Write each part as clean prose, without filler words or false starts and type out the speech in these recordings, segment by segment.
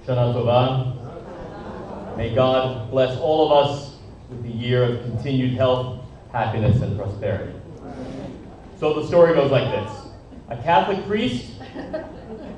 Shana Tova. May God bless all of us with a year of continued health, happiness, and prosperity. So the story goes like this. A Catholic priest,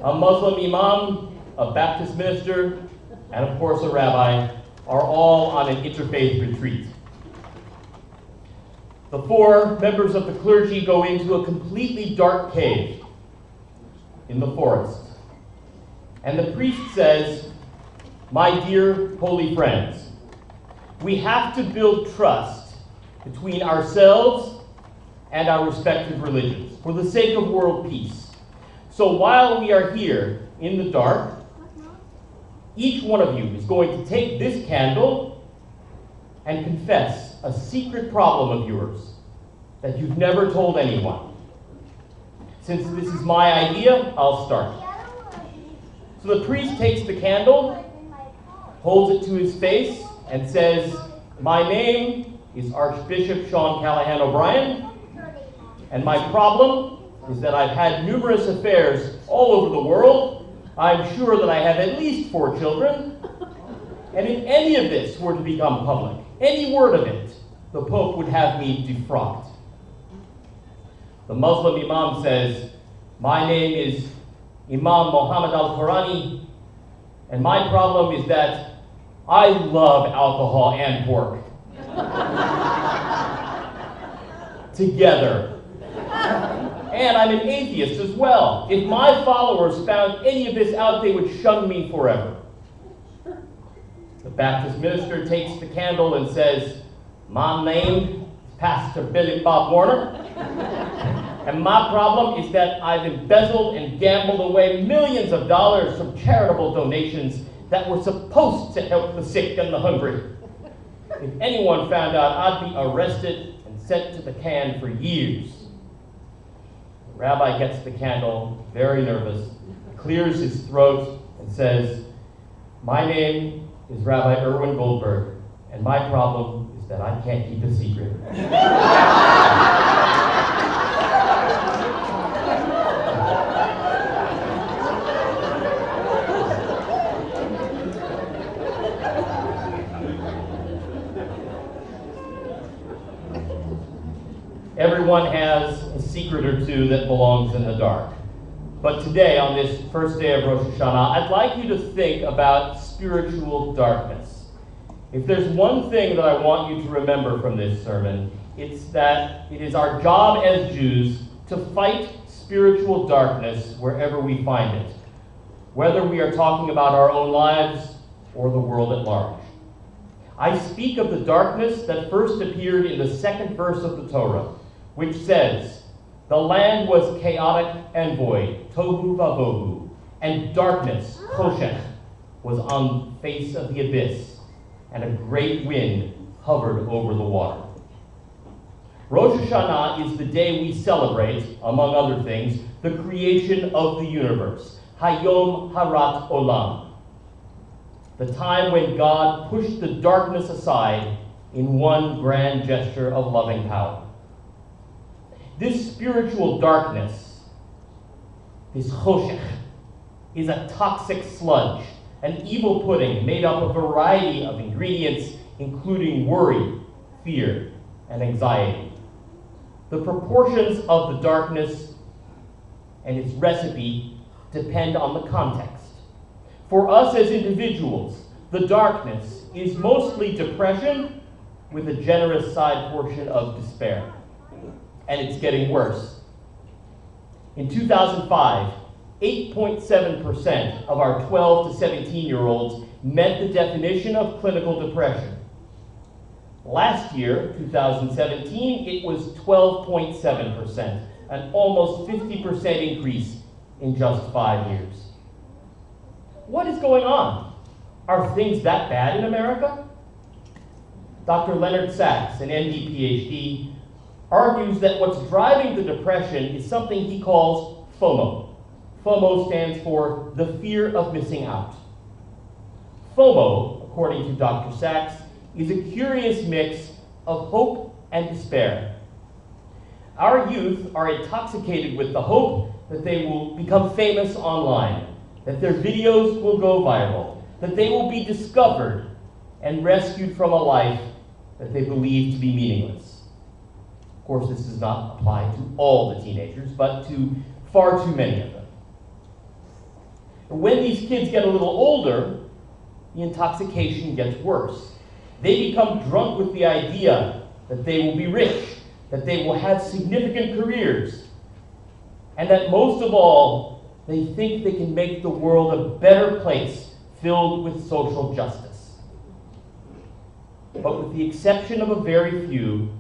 a Muslim imam, a Baptist minister, and of course a rabbi are all on an interfaith retreat. The four members of the clergy go into a completely dark cave in the forest. And the priest says, "My dear holy friends, we have to build trust between ourselves and our respective religions for the sake of world peace. So while we are here in the dark, each one of you is going to take this candle and confess a secret problem of yours that you've never told anyone. Since this is my idea, I'll start." So the priest takes the candle, holds it to his face, and says, "My name is Archbishop Sean Callahan O'Brien, and my problem is that I've had numerous affairs all over the world. I'm sure that I have at least 4 children, and if any of this were to become public, any word of it, the Pope would have me defrocked." The Muslim imam says, "My name is Imam Mohammed Al-Qurani, and my problem is that I love alcohol and pork. Together. And I'm an atheist as well. If my followers found any of this out, they would shun me forever." The Baptist minister takes the candle and says, "My name is Pastor Billy Bob Warner, and my problem is that I've embezzled and gambled away millions of dollars from charitable donations that were supposed to help the sick and the hungry. If anyone found out, I'd be arrested and sent to the can for years." The rabbi gets the candle, very nervous, clears his throat, and says, "My name is Rabbi Erwin Goldberg, and my problem is that I can't keep a secret." Everyone has a secret or two that belongs in the dark. But today, on this first day of Rosh Hashanah, I'd like you to think about spiritual darkness. If there's one thing that I want you to remember from this sermon, it's that it is our job as Jews to fight spiritual darkness wherever we find it, whether we are talking about our own lives or the world at large. I speak of the darkness that first appeared in the 2nd verse of the Torah, which says, "The land was chaotic and void, tohu vavohu, and darkness, choshech, was on the face of the abyss, and a great wind hovered over the water." Rosh Hashanah is the day we celebrate, among other things, the creation of the universe, Hayom Harat Olam, the time when God pushed the darkness aside in one grand gesture of loving power. This spiritual darkness, this choshech, is a toxic sludge, an evil pudding made up of a variety of ingredients, including worry, fear, and anxiety. The proportions of the darkness and its recipe depend on the context. For us as individuals, the darkness is mostly depression with a generous side portion of despair. And it's getting worse. In 2005, 8.7% of our 12 to 17-year-olds met the definition of clinical depression. Last year, 2017, it was 12.7%, an almost 50% increase in just 5 years. What is going on? Are things that bad in America? Dr. Leonard Sachs, an MD PhD, argues that what's driving the depression is something he calls FOMO. FOMO stands for the fear of missing out. FOMO, according to Dr. Sachs, is a curious mix of hope and despair. Our youth are intoxicated with the hope that they will become famous online, that their videos will go viral, that they will be discovered and rescued from a life that they believe to be meaningless. Of course, this does not apply to all the teenagers, but to far too many of them. And when these kids get a little older, the intoxication gets worse. They become drunk with the idea that they will be rich, that they will have significant careers, and that most of all, they think they can make the world a better place filled with social justice. But with the exception of a very few,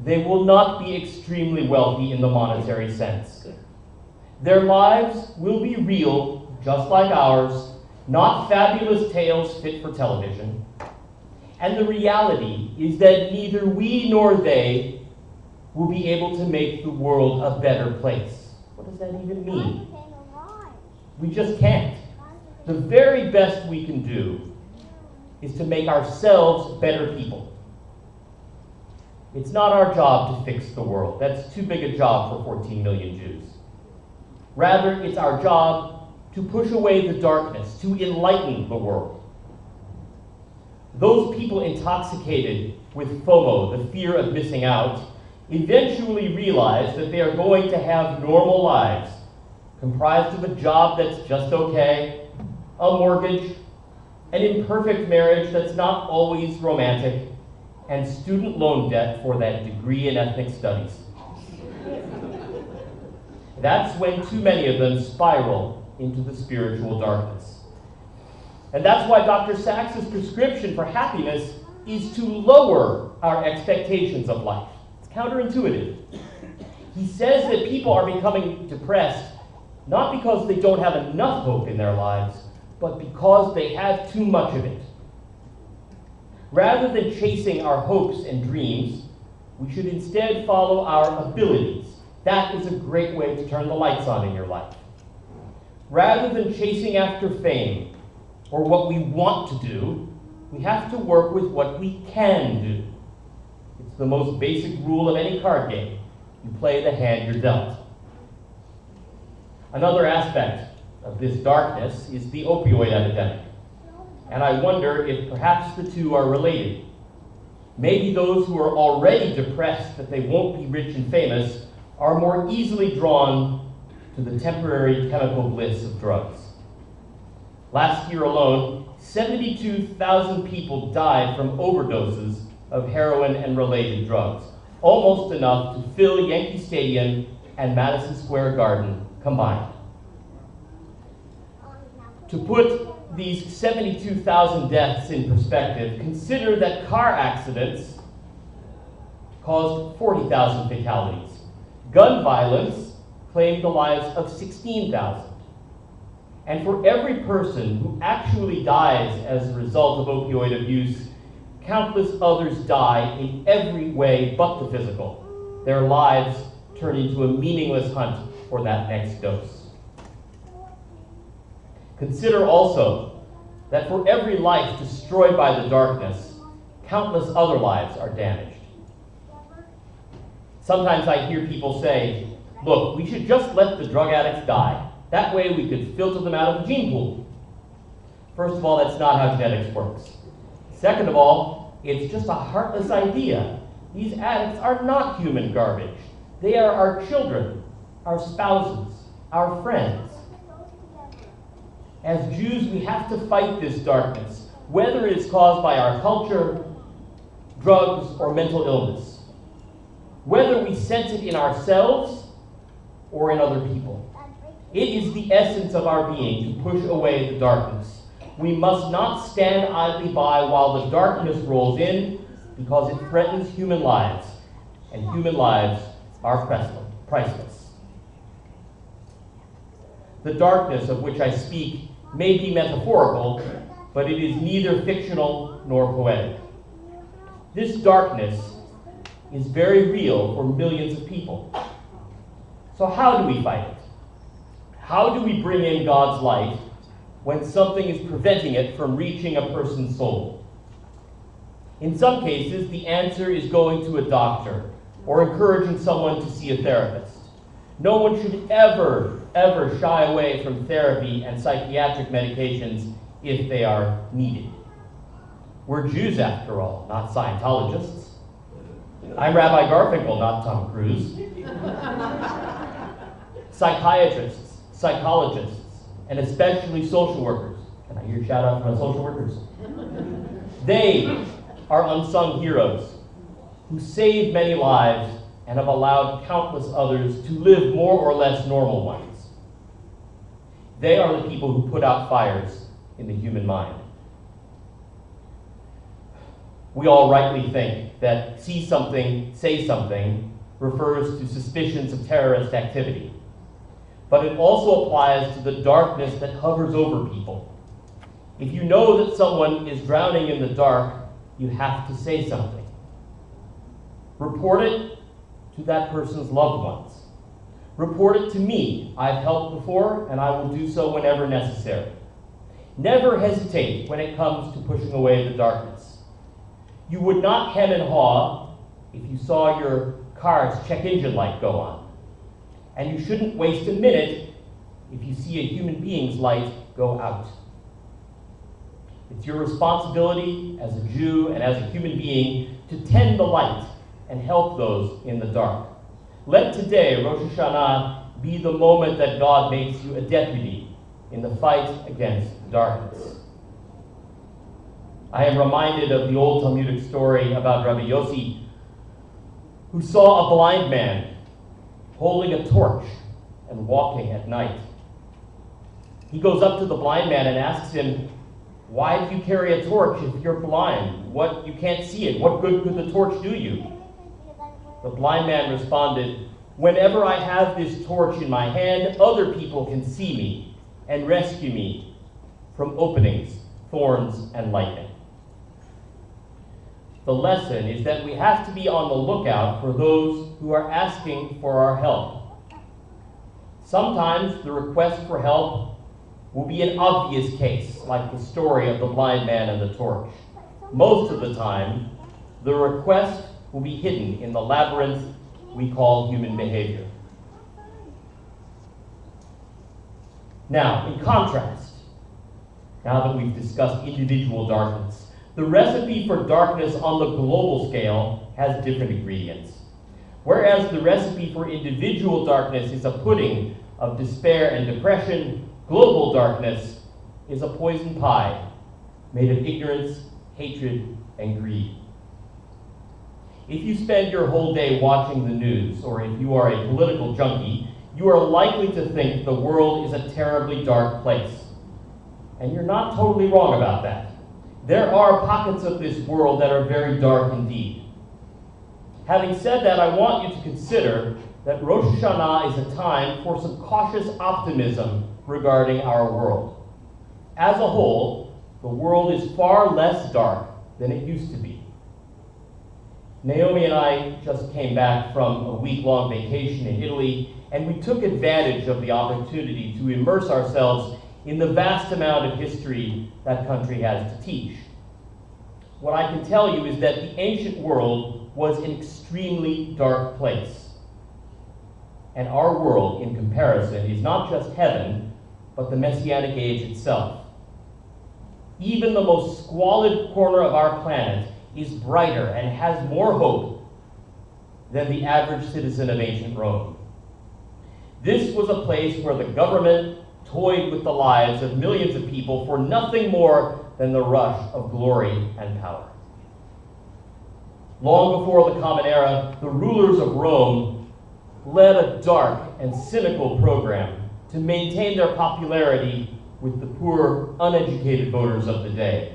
they will not be extremely wealthy in the monetary sense. Their lives will be real, just like ours, not fabulous tales fit for television. And the reality is that neither we nor they will be able to make the world a better place. What does that even mean? We just can't. The very best we can do is to make ourselves better people. It's not our job to fix the world. That's too big a job for 14 million Jews. Rather, it's our job to push away the darkness, to enlighten the world. Those people intoxicated with FOMO, the fear of missing out, eventually realize that they are going to have normal lives, comprised of a job that's just okay, a mortgage, an imperfect marriage that's not always romantic, and student loan debt for that degree in ethnic studies. That's when too many of them spiral into the spiritual darkness. And that's why Dr. Sachs's prescription for happiness is to lower our expectations of life. It's counterintuitive. He says that people are becoming depressed not because they don't have enough hope in their lives, but because they have too much of it. Rather than chasing our hopes and dreams, we should instead follow our abilities. That is a great way to turn the lights on in your life. Rather than chasing after fame or what we want to do, we have to work with what we can do. It's the most basic rule of any card game. You play the hand you're dealt. Another aspect of this darkness is the opioid epidemic. And I wonder if perhaps the two are related. Maybe those who are already depressed that they won't be rich and famous are more easily drawn to the temporary chemical bliss of drugs. Last year alone, 72,000 people died from overdoses of heroin and related drugs, almost enough to fill Yankee Stadium and Madison Square Garden combined. To put these 72,000 deaths in perspective, consider that car accidents caused 40,000 fatalities. Gun violence claimed the lives of 16,000. And for every person who actually dies as a result of opioid abuse, countless others die in every way but the physical. Their lives turn into a meaningless hunt for that next dose. Consider also that for every life destroyed by the darkness, countless other lives are damaged. Sometimes I hear people say, look, we should just let the drug addicts die. That way we could filter them out of the gene pool. First of all, that's not how genetics works. Second of all, it's just a heartless idea. These addicts are not human garbage. They are our children, our spouses, our friends. As Jews, we have to fight this darkness, whether it is caused by our culture, drugs, or mental illness. Whether we sense it in ourselves or in other people. It is the essence of our being to push away the darkness. We must not stand idly by while the darkness rolls in, because it threatens human lives, and human lives are priceless. The darkness of which I speak may be metaphorical, but it is neither fictional nor poetic. This darkness is very real for millions of people. So how do we fight it? How do we bring in God's light when something is preventing it from reaching a person's soul? In some cases, the answer is going to a doctor or encouraging someone to see a therapist. No one should ever shy away from therapy and psychiatric medications, if they are needed. We're Jews, after all, not Scientologists. I'm Rabbi Garfinkel, not Tom Cruise. Psychiatrists, psychologists, and especially social workers. Can I hear a shout out from my social workers? They are unsung heroes who save many lives and have allowed countless others to live more or less normal ones. They are the people who put out fires in the human mind. We all rightly think that see something, say something refers to suspicions of terrorist activity. But it also applies to the darkness that hovers over people. If you know that someone is drowning in the dark, you have to say something. Report it to that person's loved ones. Report it to me. I've helped before, and I will do so whenever necessary. Never hesitate when it comes to pushing away the darkness. You would not hem and haw if you saw your car's check engine light go on. And you shouldn't waste a minute if you see a human being's light go out. It's your responsibility as a Jew and as a human being to tend the light and help those in the dark. Let today, Rosh Hashanah, be the moment that God makes you a deputy in the fight against darkness. I am reminded of the old Talmudic story about Rabbi Yossi, who saw a blind man holding a torch and walking at night. He goes up to the blind man and asks him, "Why do you carry a torch if you're blind? You can't see it. What good could the torch do you?" The blind man responded, "Whenever I have this torch in my hand, other people can see me and rescue me from openings, thorns, and lightning." The lesson is that we have to be on the lookout for those who are asking for our help. Sometimes the request for help will be an obvious case, like the story of the blind man and the torch. Most of the time, the request will be hidden in the labyrinth we call human behavior. Now, in contrast, now that we've discussed individual darkness, the recipe for darkness on the global scale has different ingredients. Whereas the recipe for individual darkness is a pudding of despair and depression, global darkness is a poison pie made of ignorance, hatred, and greed. If you spend your whole day watching the news, or if you are a political junkie, you are likely to think the world is a terribly dark place. And you're not totally wrong about that. There are pockets of this world that are very dark indeed. Having said that, I want you to consider that Rosh Hashanah is a time for some cautious optimism regarding our world. As a whole, the world is far less dark than it used to be. Naomi and I just came back from a week-long vacation in Italy, and we took advantage of the opportunity to immerse ourselves in the vast amount of history that country has to teach. What I can tell you is that the ancient world was an extremely dark place. And our world, in comparison, is not just heaven, but the Messianic age itself. Even the most squalid corner of our planet is brighter and has more hope than the average citizen of ancient Rome. This was a place where the government toyed with the lives of millions of people for nothing more than the rush of glory and power. Long before the Common Era, the rulers of Rome led a dark and cynical program to maintain their popularity with the poor, uneducated voters of the day.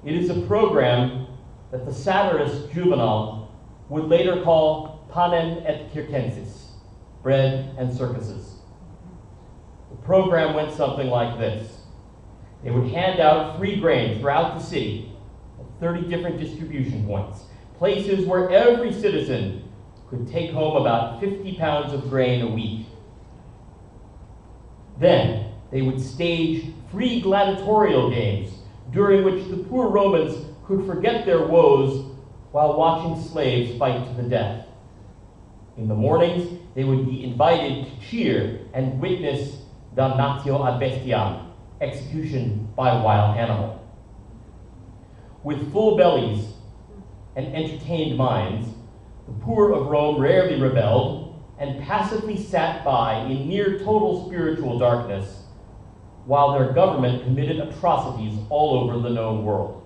It is a program that the satirist Juvenal would later call panem et circenses, bread and circuses. The program went something like this. They would hand out free grain throughout the city at 30 different distribution points, places where every citizen could take home about 50 pounds of grain a week. Then they would stage free gladiatorial games during which the poor Romans could forget their woes while watching slaves fight to the death. In the mornings, they would be invited to cheer and witness damnatio ad bestiam, execution by wild animal. With full bellies and entertained minds, the poor of Rome rarely rebelled and passively sat by in near total spiritual darkness while their government committed atrocities all over the known world.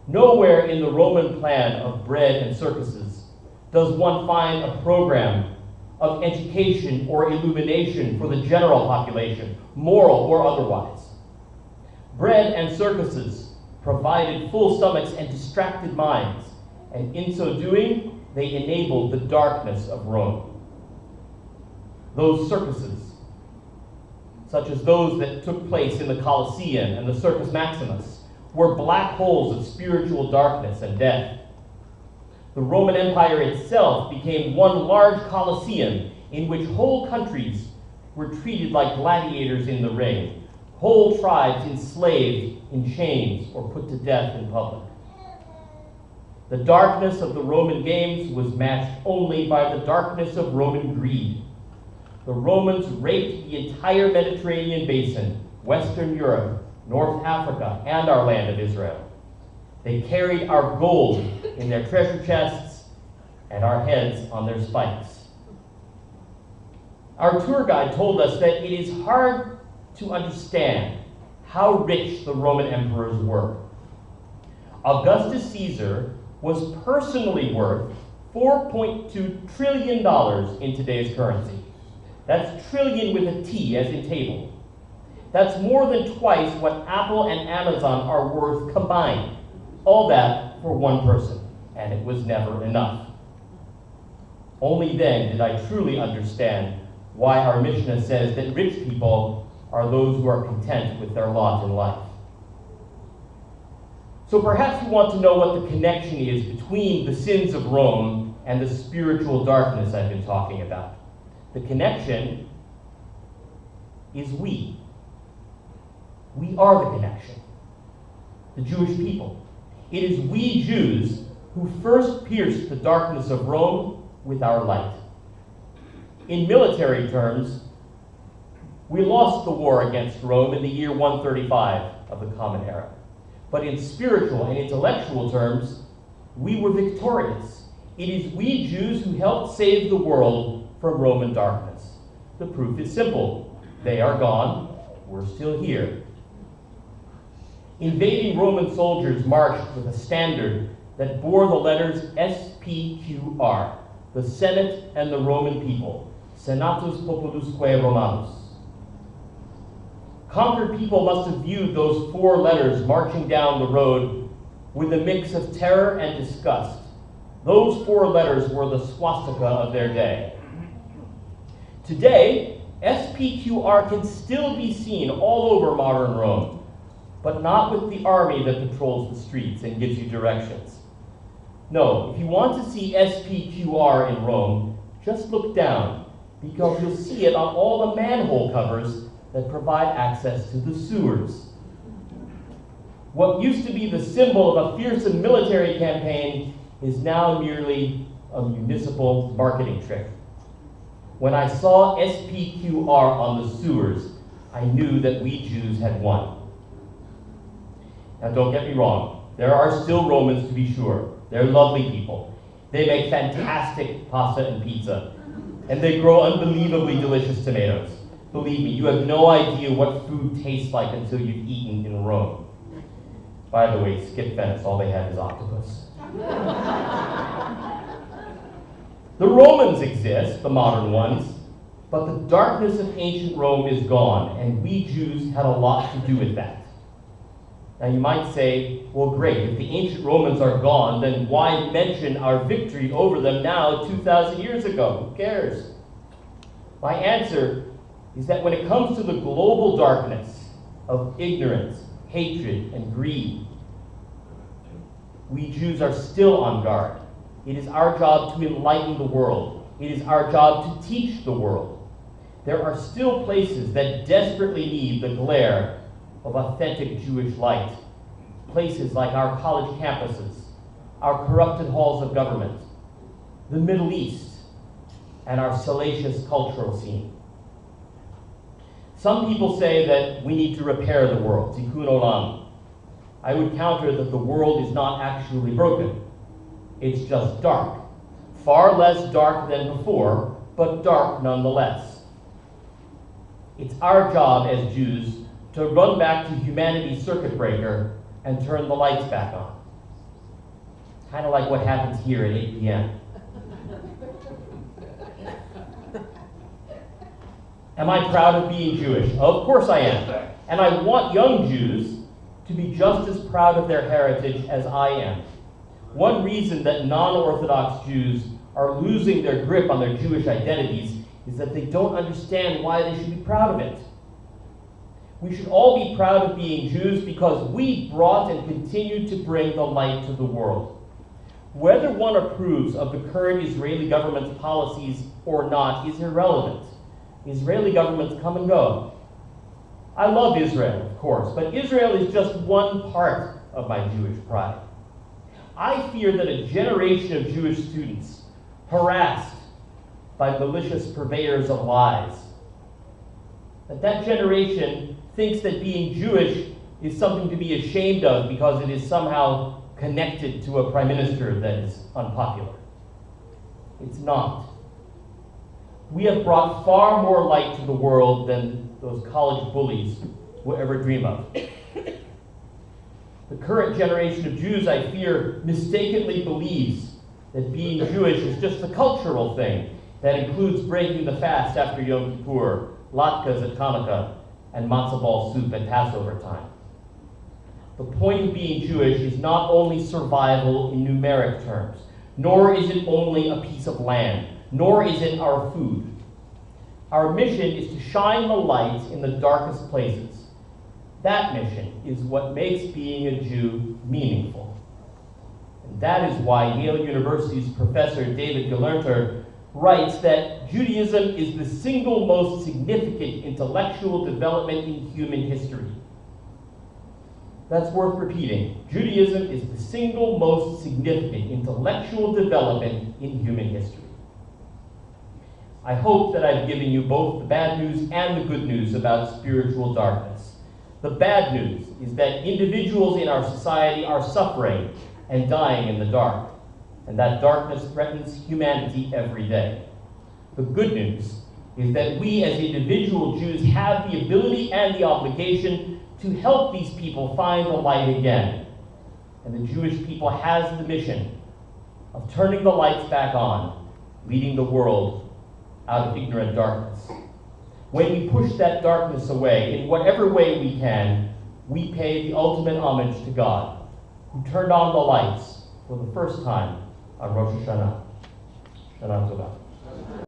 Nowhere in the Roman plan of bread and circuses does one find a program of education or illumination for the general population, moral or otherwise. Bread and circuses provided full stomachs and distracted minds, and in so doing, they enabled the darkness of Rome. Those circuses, such as those that took place in the Colosseum and the Circus Maximus, were black holes of spiritual darkness and death. The Roman Empire itself became one large Colosseum in which whole countries were treated like gladiators in the ring, whole tribes enslaved in chains or put to death in public. The darkness of the Roman games was matched only by the darkness of Roman greed. The Romans raped the entire Mediterranean basin, Western Europe, North Africa, and our land of Israel. They carried our gold in their treasure chests and our heads on their spikes. Our tour guide told us that it is hard to understand how rich the Roman emperors were. Augustus Caesar was personally worth $4.2 trillion in today's currency. That's trillion with a T as in table. That's more than twice what Apple and Amazon are worth combined. All that for one person, and it was never enough. Only then did I truly understand why our Mishnah says that rich people are those who are content with their lot in life. So perhaps you want to know what the connection is between the sins of Rome and the spiritual darkness I've been talking about. The connection is we. We are the connection. The Jewish people. It is we Jews who first pierced the darkness of Rome with our light. In military terms, we lost the war against Rome in the year 135 of the Common Era. But in spiritual and intellectual terms, we were victorious. It is we Jews who helped save the world from Roman darkness. The proof is simple. They are gone. We're still here. Invading Roman soldiers marched with a standard that bore the letters SPQR, the Senate and the Roman people, Senatus Populusque Romanus. Conquered people must have viewed those four letters marching down the road with a mix of terror and disgust. Those four letters were the swastika of their day. Today, SPQR can still be seen all over modern Rome, but not with the army that patrols the streets and gives you directions. No, if you want to see SPQR in Rome, just look down, because you'll see it on all the manhole covers that provide access to the sewers. What used to be the symbol of a fearsome military campaign is now merely a municipal marketing trick. When I saw SPQR on the sewers, I knew that we Jews had won. Now don't get me wrong, there are still Romans to be sure. They're lovely people. They make fantastic pasta and pizza, and they grow unbelievably delicious tomatoes. Believe me, you have no idea what food tastes like until you've eaten in Rome. By the way, skip Venice, all they have is octopus. The Romans exist, the modern ones, but the darkness of ancient Rome is gone, and we Jews had a lot to do with that. Now you might say, well great, if the ancient Romans are gone, then why mention our victory over them now 2,000 years ago? Who cares? My answer is that when it comes to the global darkness of ignorance, hatred, and greed, we Jews are still on guard. It is our job to enlighten the world. It is our job to teach the world. There are still places that desperately need the glare of authentic Jewish light. Places like our college campuses, our corrupted halls of government, the Middle East, and our salacious cultural scene. Some people say that we need to repair the world, tikkun olam. I would counter that the world is not actually broken. It's just dark. Far less dark than before, but dark nonetheless. It's our job as Jews to run back to humanity's circuit breaker and turn the lights back on. Kind of like what happens here at 8 p.m. Am I proud of being Jewish? Of course I am. And I want young Jews to be just as proud of their heritage as I am. One reason that non-Orthodox Jews are losing their grip on their Jewish identities is that they don't understand why they should be proud of it. We should all be proud of being Jews because we brought and continue to bring the light to the world. Whether one approves of the current Israeli government's policies or not is irrelevant. Israeli governments come and go. I love Israel, of course, but Israel is just one part of my Jewish pride. I fear that a generation of Jewish students, harassed by malicious purveyors of lies, that generation thinks that being Jewish is something to be ashamed of because it is somehow connected to a prime minister that is unpopular. It's not. We have brought far more light to the world than those college bullies will ever dream of. The current generation of Jews, I fear, mistakenly believes that being Jewish is just a cultural thing that includes breaking the fast after Yom Kippur, latkes at Hanukkah, and matzo ball soup at Passover time. The point of being Jewish is not only survival in numeric terms, nor is it only a piece of land, nor is it our food. Our mission is to shine the light in the darkest places. That mission is what makes being a Jew meaningful. And that is why Yale University's Professor David Gelernter writes that Judaism is the single most significant intellectual development in human history. That's worth repeating. Judaism is the single most significant intellectual development in human history. I hope that I've given you both the bad news and the good news about spiritual darkness. The bad news is that individuals in our society are suffering and dying in the dark, and that darkness threatens humanity every day. The good news is that we as individual Jews have the ability and the obligation to help these people find the light again. And the Jewish people has the mission of turning the lights back on, leading the world out of ignorant darkness. When we push that darkness away, in whatever way we can, we pay the ultimate homage to God, who turned on the lights for the first time on Rosh Hashanah. Shana Tova.